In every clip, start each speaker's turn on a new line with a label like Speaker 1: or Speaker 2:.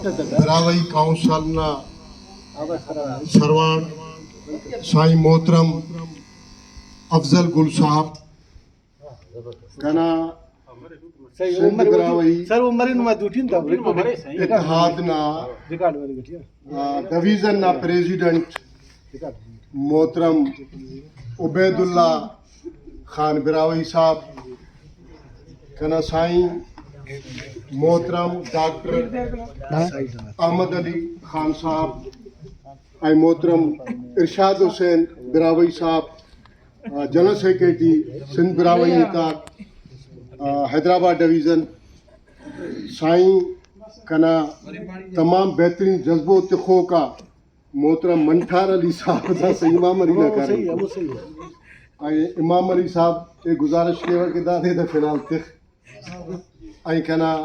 Speaker 1: براوئی council نا سروان سائیں محترم افضل گل صاحب کنا سندھ براوئی اتحاد نا ڈویژن نا پریزیڈنٹ محترم عبید اللہ خان براوئی صاحب کنا سائیں محترم ڈاکٹر احمد علی خان صاحب اے محترم ارشاد حسین براوئی صاحب جنرل سیکریٹری سندھ براوئی اتحاد حیدرآباد ڈویژن سائیں کنا تمام بہترین جذبوں تخو کا محترم منٹھار علی صاحب امام علی نہ کر امام علی صاحب ایک گزارش کے دادے دا فی الحال تخ ائیں کنا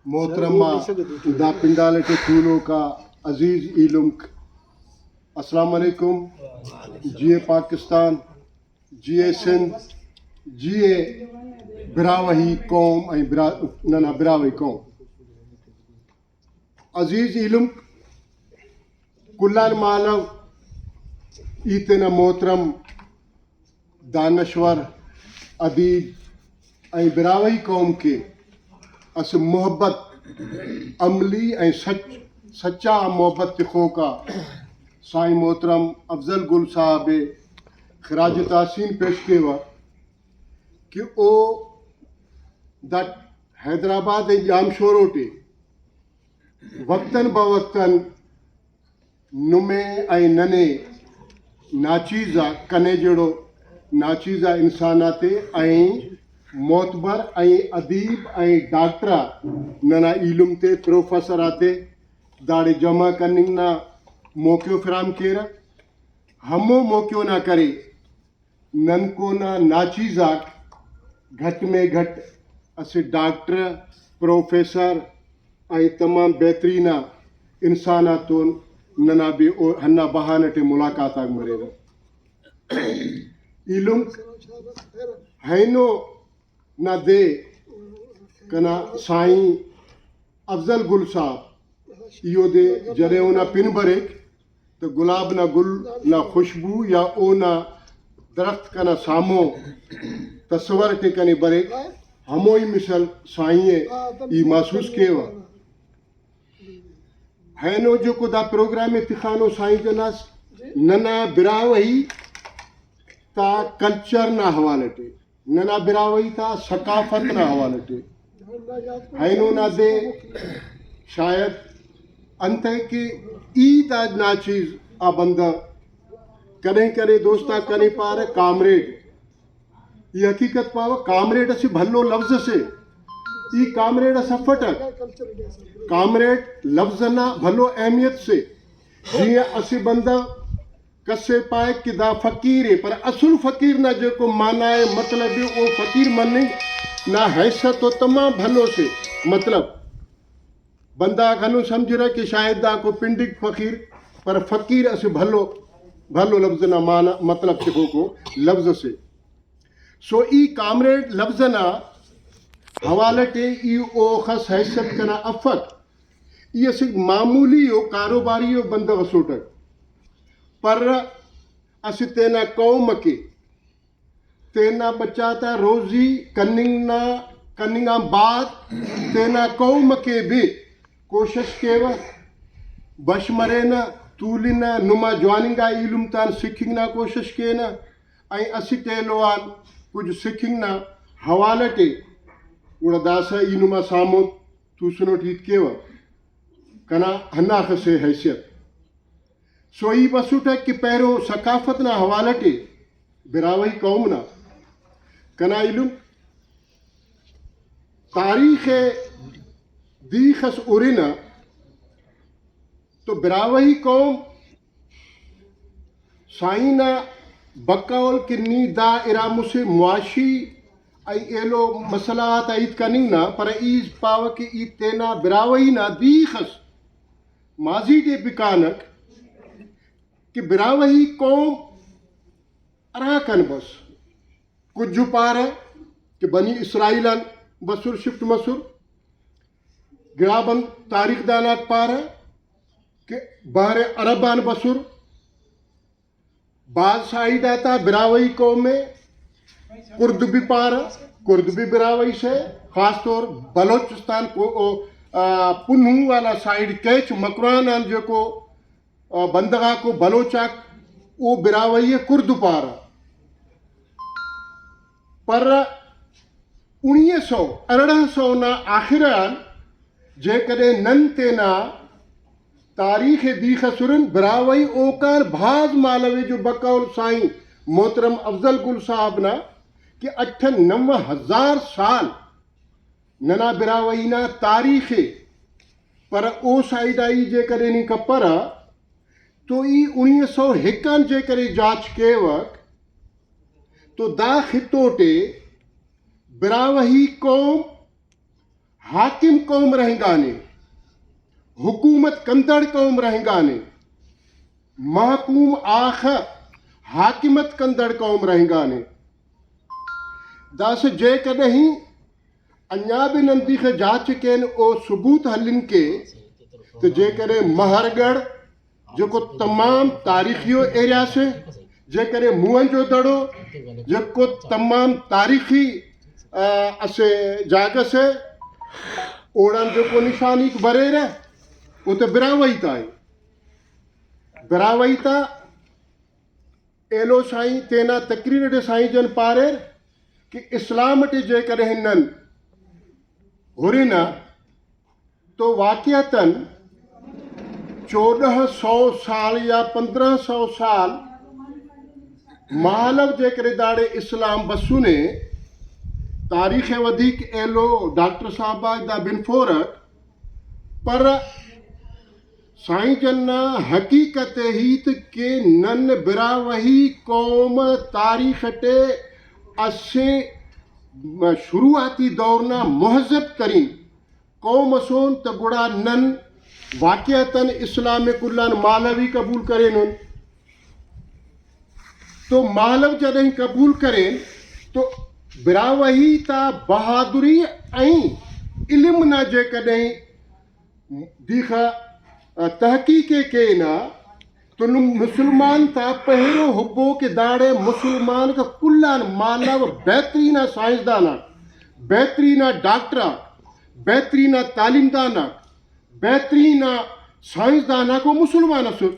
Speaker 1: محترمہ دا پنڈالے کے کولو کا عزیز علمک السلام علیکم جی پاکستان جی سندھ جی براوہی قوم نہ براوہی قوم عزیز علم کلان مالو ایتنا محترم دانشور ادیب براوہی قوم کے اس محبت عملی سچا محبت تخو کا سائیں محترم افضل گل صاحب خراج تحسین پیش کے وا کہ او دا حیدرآباد جام شوروٹے وقتاً بوقتاً نمے ننے ناچیزا کنے جڑو ناچیزا انساناتے معتبر ادیب ڈاکٹرا ننا علم تے پروفیسر آتے داڑے جمع کننگ نا موقع فراہم کیرا ہمو موقع نہ کرے نن کو نا ناچیزا گھٹ میں گھٹ اسے ڈاکٹر پروفیسر تمام بہترین انساناتوں ننا بھی ہنا بہانٹ ملاقات آگ مرے گا علم ہینو نہ دے کنا سائیں افضل گل صاحب یہ دے جرے اونا پن بریک تو گلاب نہ گل نہ خوشبو یا اونا درخت کنا سامو تصور کے کنے بریک ہموئی مثل سائیں یہ محسوس کے وا ہینو جو کو دا پروگرام اتخانو سائیں جناس ننا براوہی تا کلچر نہ حوالٹے ننا براوہی تا ثقافت نہ حوالٹے ہینو نہ دے شاید انتے کہ عید آج ناچیز آبندہ کریں کرے دوستا کریں پارے کامریڈ یہ حقیقت پاوا کامریڈ اسی بھلو لفظ سے ای کامریڈ اسا فٹک کامریڈ لفظ نہ بھلو اہمیت سے جی اسی بندہ کسے پائے کہ دا فقیر ہے پر اصل فقیر نہ جو کو مانا ہے مطلب ہے وہ فقیر مننے نہ حیثیت و تمام بھلو سے مطلب بندہ گھنو سمجھ رہا کہ شاید دا کو پنڈک فقیر پر فقیر اسے بھلو لفظ نہ مانا مطلب چکو کو لفظ سے سو ای کامریڈ لفظ نہ حوالٹے ای او خس حیثیت کنا افق یہ اسے معمولی ہو کاروباری ہو بندہ وسوٹک پر اسی تینا قوم کے تینا بچاتا روزی کننگا بعد تینا قوم کے بھی کوشش کے وا بشمرینا تولینا نما جواننگا علم تان سکھنگنا کوشش کے نا اسی ٹیلوان کچھ سکھنگنا حوالٹے اڑا داسا ای نما سامو تو سنو ٹھیک کے وا کنا ہنا خسے حیثیت سو ای بسوٹا کہ پیرو ثقافت نہ حوالٹے براوہی قوم نہ کنا علم تاریخ دیخس اورینا تو براوہی قوم سائنہ بقول کنی دا ارامو سے معاشی ایلو مسئلات ایت کننگ نا پر ایز پاو کہ ایت تینا براوہی نا دیخس ماضی دے بکانک کہ براوہی قوم اراکن بس کچھ جو پارا کہ بنی اسرائیلان بسر شفٹ مسر گرابن تاریخ دانات پارا کہ بحر عربان بسر بعض شاہد آتا براوئی قوم میں کردبی پارا کردبی براوئی سے خاص طور بلوچستان کو پنہو والا سائیڈ کیچ مکران جو کو بندگا کو بلوچاک وہ براوئی کرد پارا پر 1900 نا آخران جے کدے نن تینا تاریخ دیخ سرن براوئی اوکار بھاز مالوی جو بقول سائیں محترم افضل گل صاحب نا کہ 98,000 سال ننا براوئی نا تاریخ پر او سائیڈ آئی جے کرے نہیں کپرا تو ای 1901 جے کرے جاچ کے وقت تو دا خطوٹے براوہی قوم حاکم قوم رہنگانے حکومت کندڑ قوم رہنگانے محکوم آخر حاکمت کندڑ قوم رہنگانے دا سے جے کدہیں انجاب نندیخ جاچ کین او ثبوت حلن کے تو جے کرے مہرگڑھ جو کو تمام تاریخیو ایریا سے جے کرے موہنجو دڑو جو کو تمام تاریخی اسے جاگہ سے اوڑان جو کو نشانی برے رہے وہ تو براوئی تا ہے براوئی تا ایلو سائیں تینا تقریر ڈے سائیں جن پارے کہ اسلام ٹے جے کرے نن ہورینا تو واقعتاً 1400 سال یا 1500 سال مالو جے کرے داڑے اسلام بسونے تاریخ ودیک ایلو ڈاکٹر صاحبہ دا بن فورک پر سائیں جنہ حقیقت ہیت کے نن براوہی قوم تاریخ ٹے اسے شروعاتی دورنا مہذب ترین قوم اسون تگڑا نن واقعتاً اسلام کلان مالوی قبول کریں نن تو مالو جدہیں قبول کریں تو براوہی تا بہادری آئیں علم نہ جے کدہیں دیکھا تحقیق کے نا تو مسلمان تا پہرو حبو کے داڑے مسلمان کا کلان مالو بہترین سائنسدانا بہترین ڈاکٹرہ بہترین تعلیم دانا بہترین سائنسدانا کو مسلمان سر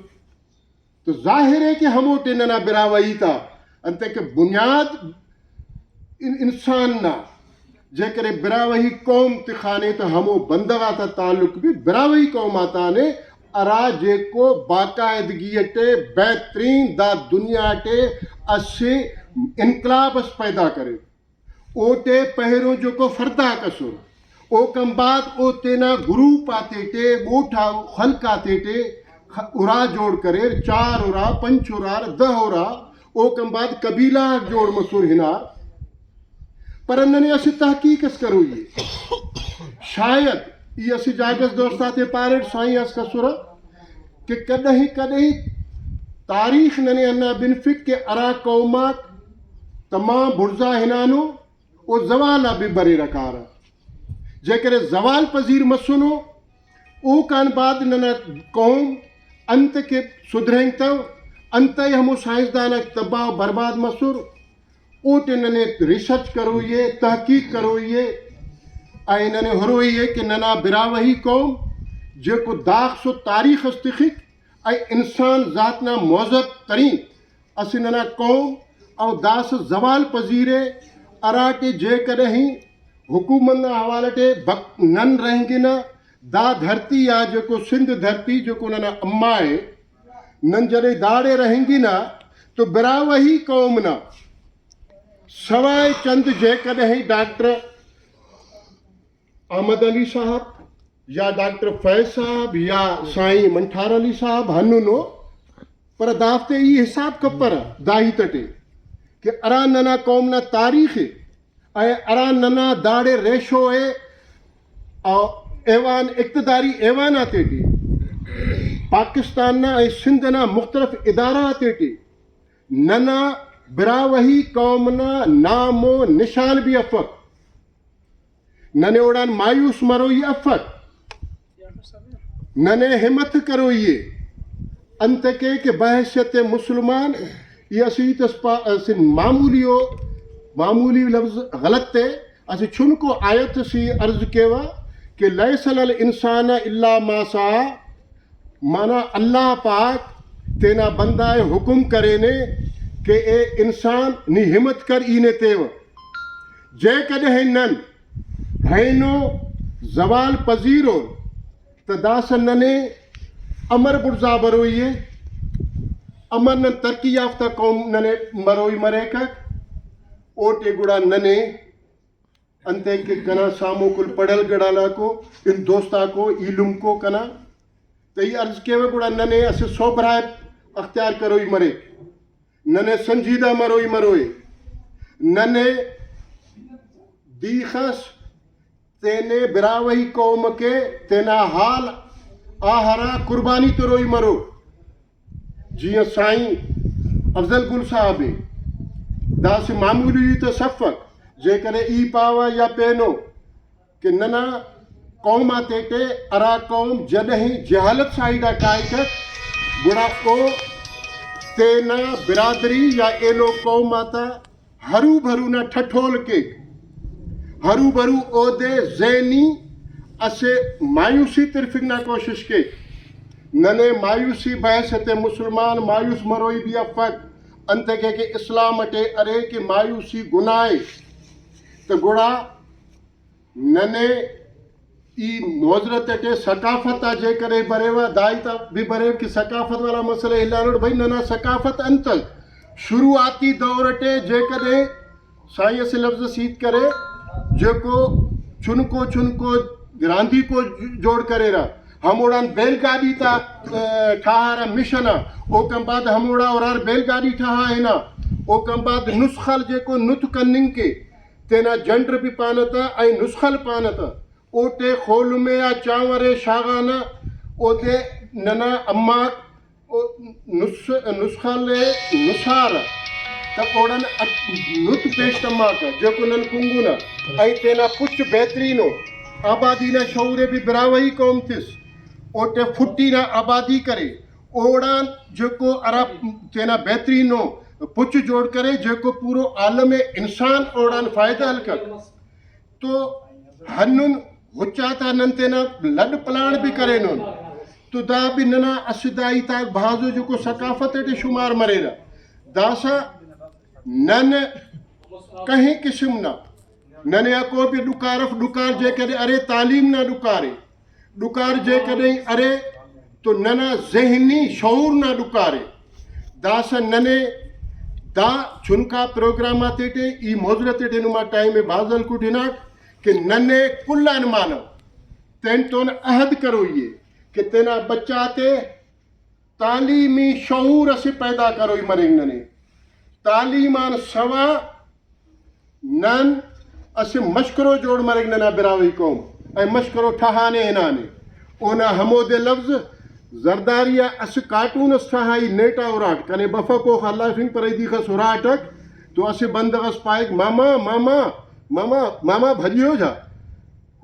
Speaker 1: تو ظاہر ہے کہ ہمو ٹیننا براوئی تا انتے کہ بنیاد انسان نا جے کرے براوہی قوم تخانے تو ہمو بندگا تا تعلق بھی براوہی قوم آتا نے ارا جے کو باقاعدگی ٹے بہترین دا دنیا ٹے اسے انقلاب اس پیدا کرے او ٹے پہروں جو کو فردا کسر او کم بعد او تینا گروپ آتے ٹے موٹا خلق آتے ٹے ارا جوڑ کرے 4 ارا 5 ارا 10 ارا او کم بعد قبیلہ جوڑ مسور ہنار پر انہوں اسی تحقیق اس کرو یہ شاید یہ اسی جاگز دوستاتے پاریٹ سائیں اس کا سورہ کہ کدہیں تاریخ ننے انہ بنفک کے ارا قومات تمام برزا ہنانو او زوالا بھی بری رکارا جے کرے زوال پذیر مسنو او کان بعد ننا قوم انت کے سدھریں تو انت ہمو سائنسدانا تباہ برباد مسور اوٹ ننے ریسرچ کرو یہ تحقیق کرو یہ آئے ننے ہروئی ہے کہ ننا براوہی قوم جو کو داغ سو تاریخ استخک آئے انسان ذاتنا موزب ترین اسی ننا قوم او داس زوال پذیرے اراٹے جے کرہیں حکومت نا حوالٹے نن رہیں گے نا دا دھرتی یا جو کو سندھ دھرتی جو کو ننا امائے نن جرے داڑے رہیں گی نا تو براوہی قوم نا سوائے چند جے کدہیں ڈاکٹر احمد علی صاحب یا ڈاکٹر فیض صاحب یا سائیں منٹھار علی صاحب ہنو پر دافتے یہ حساب کپر داہی تٹے کہ ارا ننا قوم نا تاریخ ہے ارا ننا داڑے ریشو ہے ایوان اقتداری ایوان آتے ٹی پاکستان نا سندھ نا مختلف ادارہ آتے ٹی ننا براوہی قوم نا نام و نشان بھی افق ننے اوڑان مایوس مرو یہ افق ننے ہمت کرو یہ انت کہ بحیثیت مسلمان یہ اسی معمولی لفظ غلط ہے اسی چھن کو آیت سی عرض کیوا کہ لیس الانسان الا ما سعى مانا اللہ پاک تینا بندہ حکم کرے نے کہ اے انسان نی ہمت کر اینے تیو جے کدے نن ہینو زوال پذیرو تداس ننے امر برزا بروئیے امر نن ترقی یافتہ قوم ننے مروئی مرے کک اوٹے گڑا ننے انتے کہ کنا سامو کل پڑھل گڑالا کو ان دوستا کو علم کو کنا تو یہ عرض کے وہ گڑا ننے اسے صبرائے اختیار کروئی مرے ننے سنجیدہ مروئی ننے دیخس تینے براوہی قوم کے تینا حال آہرا قربانی تو روئی مرو جی سائیں افضل گل صاحب دا سے معمولی تصفق جے کرے ای پاوا یا پینو کہ ننا قوم آتے تے ارا قوم جدہیں جہالت سائیڈا کائی کر گڑا کو تینا برادری یا ایلو قوم آتا ہرو بھرو نہ ٹھٹھول کے ہرو بھرو او دے ذہنی اسے مایوسی ترفکنا کوشش کے ننے مایوسی بحثت مسلمان مایوس مروئی بھی افق انت کہ اسلام اٹے ارے کہ مایوسی گناہ تو گڑا ننے ای معذرت اٹے ثقافت جے کرے بریوا دائی تا بھی برے کہ ثقافت والا مسئلہ ہلانوڑ بھائی ننا ثقافت انت شروعاتی دور اٹے جے کرے سائیں سے لفظ سید کرے جو کو چن کو گراندھی کو جوڑ کرے رہا ہموڑان بیل گاڑی تا ٹھاہارا مشنا او کم بعد ہموڑا اور بیل گاڑی ٹھاہا ہے نا او کم بعد نسخل جے کو نت کننگ کے تینا جنڈر بھی پانتا آئی نسخل پانتا او تے خول میں یا چاورے شاغانا او تے ننا اماک نسخل نسارا تا اوڑن نت پیشت اماکا جو کو نن کنگونا آئی تینا پچھ بہترینو آبادی نہ شعور بھی براوہی قوم تس اوٹے پھٹی نہ آبادی کرے اوڑان جو کو عرب تینا بہترینو پچھ جوڑ کرے جو کو پورو عالم انسان اوڑان فائدہ حل کر تو ہنن ہوچاتا نن تینا لڈ پلان بھی کرے نون تو دا بھی ننا اسدائی تاک بھازو جو کو ثقافت ہے شمار مرے رہا داسا نن کہیں قسم نہ ننے کو بھی ڈکار جے کرے ارے تعلیم نہ ڈکار جے کرے ارے تو ننا ذہنی شعور نہ ڈکارے داسا ننے دا چھنکا پروگرام آتے تھے ای معذرت تے نما ٹائم میں بازل کو ڈھناک کہ ننے کلان مانو تین تو عہد کرو یہ کہ تینا بچاتے تعلیمی شعور اسے پیدا کرو ہی مرنگ ننے تعلیمان سوا نن اسے مشکرو جوڑ مرگ ننا براوی قوم اے مشکرو ٹھہانے ہنانے اونا ہمو دے لفظ زرداریہ اس کارٹون اس ٹھہائی نیٹا اراٹ کنے بفا کو خاللہ فنگ پر ایدی خس اراٹک تو اسے بندغس پائک ماما بھجی ہو جا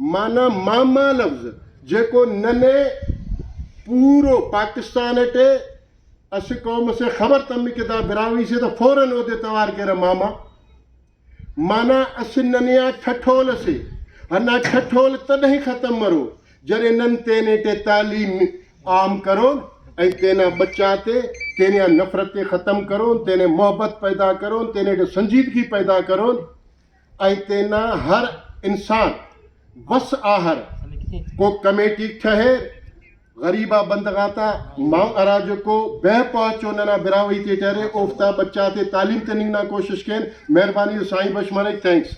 Speaker 1: مانا ماما لفظ جے کو ننے پورو پاکستان اٹے اسے قوم سے خبر تمی کتا براوی سے تو فوراں ہو دے توار کے رہا مانا اس ننیا ٹھٹھول سے ہنا ٹھٹھول تدہی ختم مرو جرے نن تینے تے تعلیم عام کرو اے تینا بچاتے تینے نفرت ختم کرو تینے محبت پیدا کرو تینے سنجیدگی پیدا کرو اے تینا ہر انسان وس آہر کو کمیٹی ٹھہر غریبہ بندگاتا ماں اراجو کو بہ پہنچو ننا براوی تے ٹھہرے اوفتا بچاتے تعلیم تنگنا کوشش کین مہربانی سائیں بشمارک تھینکس